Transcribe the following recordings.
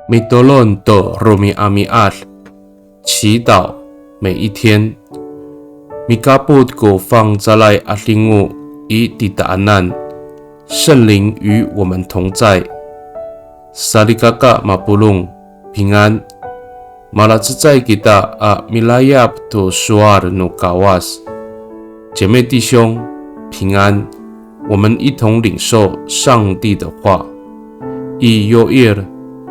Mitolon do Romi Amiat， 祈祷每一天。Mikaput go 放在来阿灵物以抵达难，圣灵与我们同在。Salikaka mapulung 平安。Malatsai kita a milayap to suar no kawas， 姐妹弟兄平安，我们一同领受上帝的话。I yoir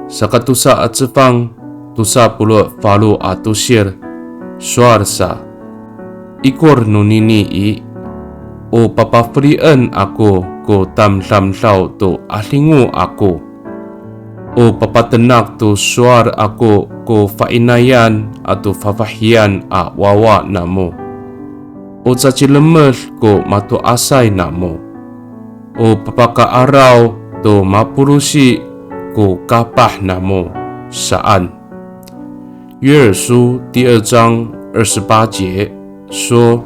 sakatusa atsifang tusa pulo falu atusir suarsa ikor nunini i o papafrian ako ko tamlamlaw to alingu ako o papatenak to suar ako ko fainayan ato fafahian a wawa namo o tsachilemel ko matuasay namo o papakaaraw to mapurusi ko kapah namo saan。约珥书第2章28节说：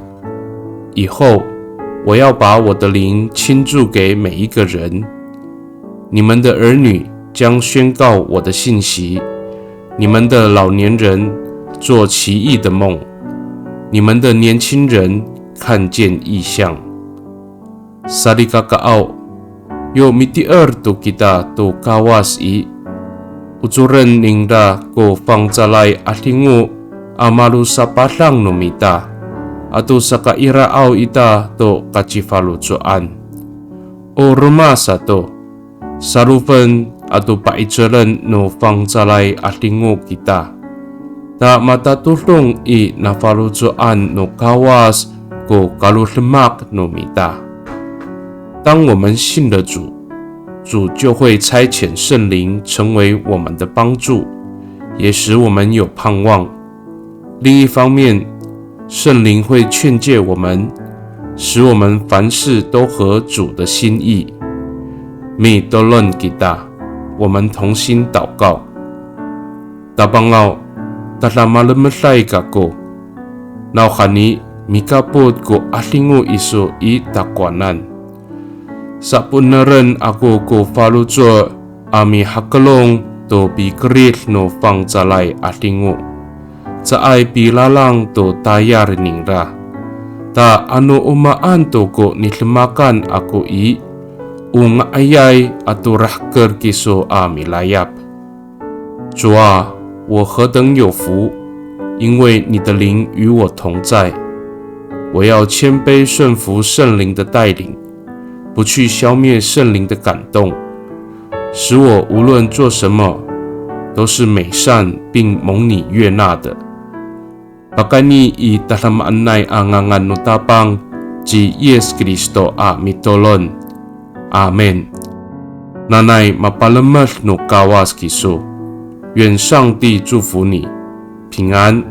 以后我要把我的灵倾注给每一个人，你们的儿女将宣告我的信息，你们的老年人做奇异的梦，你们的年轻人看见异象。Salikakaaw yo mitier to kita to kawas i ucuren ningda ko pangcalay alingu amalu sa palang numita ato sa kairaaw ita to kacifalucuan o rumasa to sarupen ato paiceren no pangcalay alingu kita ta matatulong i nafalucuan no kawas ko kalulmak numita。当我们信了主，主就会差遣圣灵成为我们的帮助，也使我们有盼望。另一方面，圣灵会劝诫我们，使我们凡事都合主的心意。Mi dolon kita， 我们同心祷告。Tabangao tatamalemesay kako， nauhani mikapod ko alingu isu i takwanan。Sa punaran ako ko faluco ami hakalong to bikrit no pangcalay alingo. Sa ay pilalang to tayar ningra. Ta ano umaan to ko nilmakan ako i ayay aturahker kiso ami layap. 主啊，我何等有福，因为你的灵与我同在。我要谦卑顺服圣灵的带领，不去消灭圣灵的感动，使我无论做什么都是美善并蒙你悦纳的。Pakani i dalam anay angangan no tapang ji Yesus Kristo a mitolon. Amen. Nanay mapalamas no kawas kiso. 愿上帝祝福你，平安。